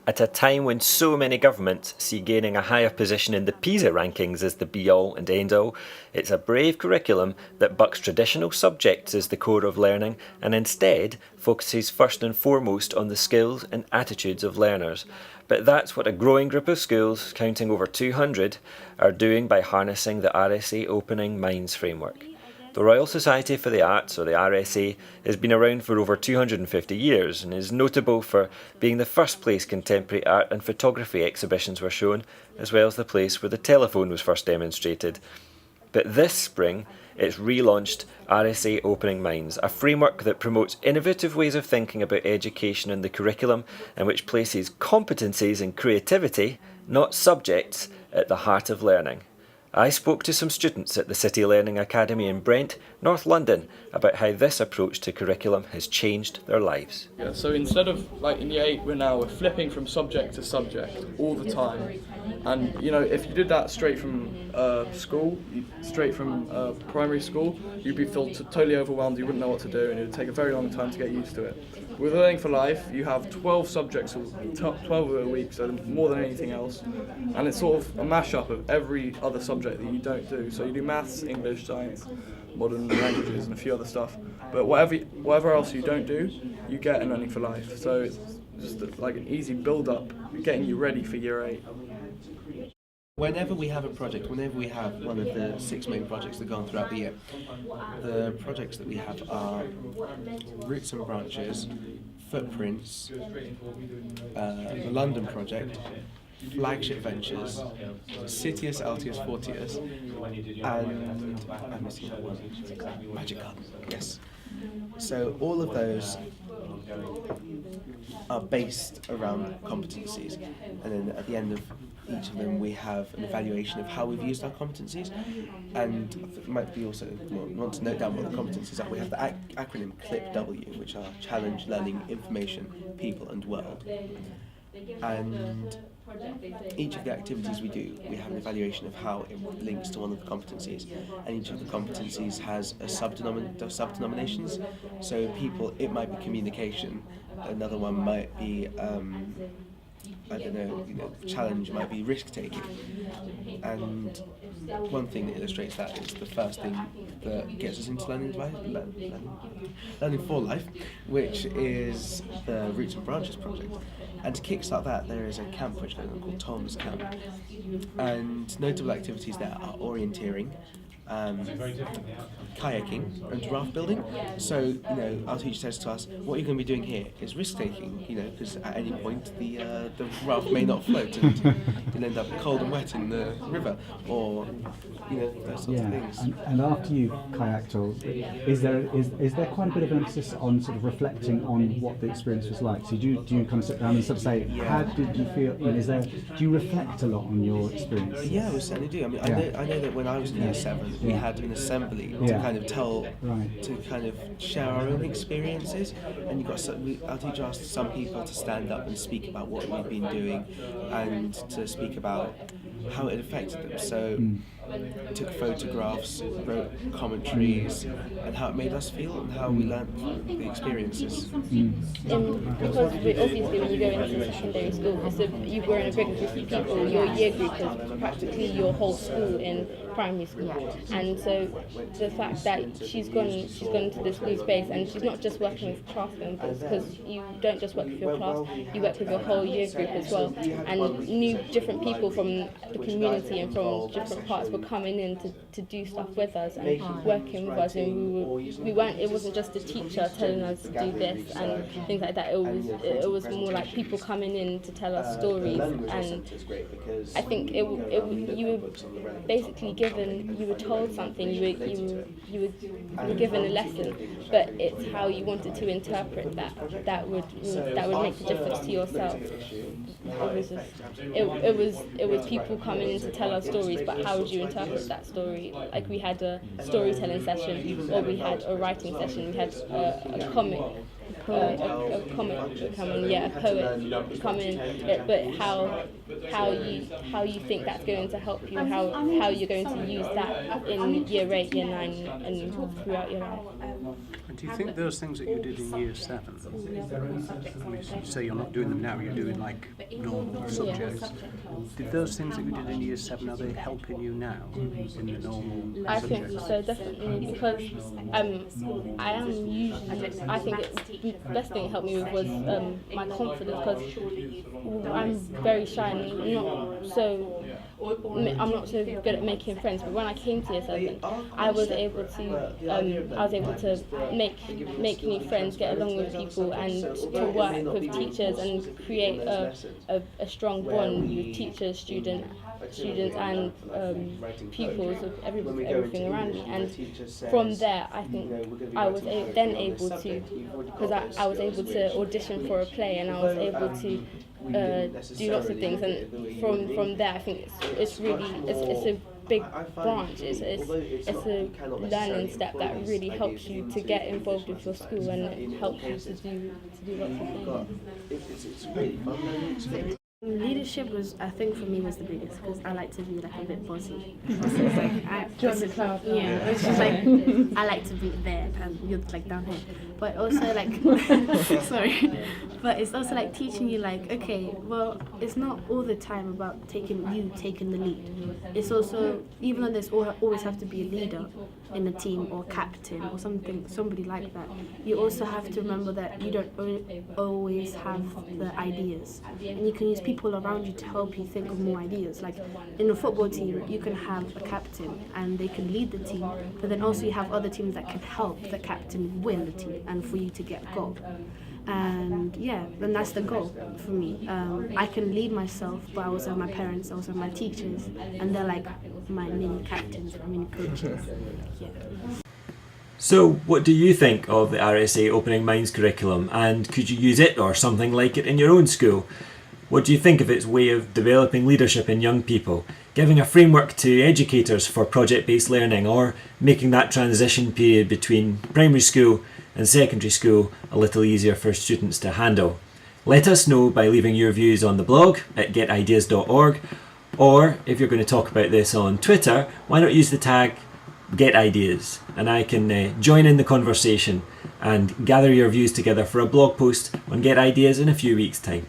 At a time when so many governments see gaining a higher position in the PISA rankings as the be-all and end-all, it's a brave curriculum that bucks traditional subjects as the core of learning and instead focuses first and foremost on the skills and attitudes of learners. But that's what a growing group of schools, counting over 200, are doing by harnessing the RSA Opening Minds framework. The Royal Society for the Arts, or the RSA, has been around for over 250 years and is notable for being the first place contemporary art and photography exhibitions were shown, as well as the place where the telephone was first demonstrated. But this spring, it's relaunched RSA Opening Minds, a framework that promotes innovative ways of thinking about education and the curriculum, and which places competencies and creativity, not subjects, at the heart of learning. I spoke to some students at the City Learning Academy in Brent, North London, about how this approach to curriculum has changed their lives. Yeah, so instead of like in year 8, we're flipping from subject to subject all the time. And if you did that straight from school, straight from primary school, you'd be felt totally overwhelmed. You wouldn't know what to do, and it would take a very long time to get used to it. With Learning for Life, you have 12 subjects, 12 a week, so more than anything else. And it's sort of a mashup of every other subject that you don't do. So you do maths, English, science, modern languages, and a few other stuff. But whatever else you don't do, you get in Learning for Life. So it's just like an easy build-up, getting you ready for year 8. Whenever we have a project, whenever we have one of the 6 main projects that go on throughout the year, the projects that we have are Roots and Branches, Footprints, the London Project, Flagship Ventures, Citius, Altius, Fortius, and I'm missing one, Magic Garden, yes. So all of those are based around competencies, and then at the end of each of them we have an evaluation of how we've used our competencies, and it might be also want to note down what the competencies are. We have the acronym CLIP-W, which are Challenge, Learning, Information, People and World, and each of the activities we do, we have an evaluation of how it links to one of the competencies, and each of the competencies has a sub-denominations. So it might be communication, another one might be challenge might be risk-taking. And one thing that illustrates that is the first thing that gets us into learning for life, which is the Roots and Branches project. And to kickstart that, there is a camp which goes on called Tom's Camp. And notable activities there are orienteering, kayaking and raft building. So, our teacher says to us, what you're going to be doing here is risk-taking, because at any point the raft may not float and you'll end up cold and wet in the river, or, those sorts of things. And after you kayaked, is there quite a bit of emphasis on sort of reflecting on what the experience was like? So do you kind of sit down and sort of say, how did you feel, do you reflect a lot on your experience? Yeah, we certainly do. I know that when I was in year 7, we had an assembly to kind of to kind of share our own experiences, and our teacher asked some people to stand up and speak about what we've been doing and to speak about how it affected them. So took photographs, wrote commentaries, and how it made us feel and how we learned the experiences. Because obviously when you go into secondary school, so you were in a big group of people, your year group is practically your whole school in primary school, and so the fact that she's gone into this new space, and she's not just working with class members, because you don't just work with your class, you work with your whole year group as well, and new different people from the community and from different parts were coming in to do stuff with us and working with us, and it wasn't just a teacher telling us to do this and things like that. It was more like people coming in to tell us stories, and I think you were basically you were told something, you were given a lesson, but it's how you wanted to interpret that would make the difference to yourself. It was people coming in to tell us stories, but how would you interpret that story? Like, we had a storytelling session, or we had a writing session, we had a comic. A comic come in, a poet come in, but how you think that's going to help you, how you're going to use that in year 8, year 9, and throughout your life. And do you think those things that you did in year 7, I mean, you say you're not doing them now, you're doing like normal subjects. Did those things that you did in year 7, are they helping you now in the normal I subjects? think so, definitely, because I am usually, I think the best thing it helped me with was my confidence, because I'm very shy and I'm not so good at making friends. But when I came to year 7, I was able to make new friends, get along with people, and to work with teachers and create a strong bond with teachers, students and pupils, of everything around me. And from there, I think I was then able to, because I was able to audition for a play, and I was able to do lots of things. And from there, I think it's a big branch. It's a learning step that really helps you to get involved with your school, and it helps you to do lots of things. Leadership was, I think for me, was the biggest, because I like to be like a bit bossy. It's just like I like to be there and you're like down here. But also like sorry. But it's also like teaching you like, okay, well, it's not all the time about taking the lead. It's also, even though there's always have to be a leader in a team or captain or somebody like that, you also have to remember that you don't always have the ideas, and you can use people around you to help you think of more ideas. Like in a football team, you can have a captain and they can lead the team, but then also you have other teams that can help the captain win the team and for you to get a goal. And yeah, then that's the goal for me. I can lead myself, but I also have my parents, I also have my teachers, and they're like my mini captains, my mini coaches. Yeah. So, what do you think of the RSA Opening Minds curriculum, and could you use it or something like it in your own school? What do you think of its way of developing leadership in young people, giving a framework to educators for project-based learning, or making that transition period between primary school and secondary school a little easier for students to handle? Let us know by leaving your views on the blog at GETideas.org, or if you're going to talk about this on Twitter, why not use the tag GetIdeas, and I can join in the conversation and gather your views together for a blog post on GetIdeas in a few weeks' time.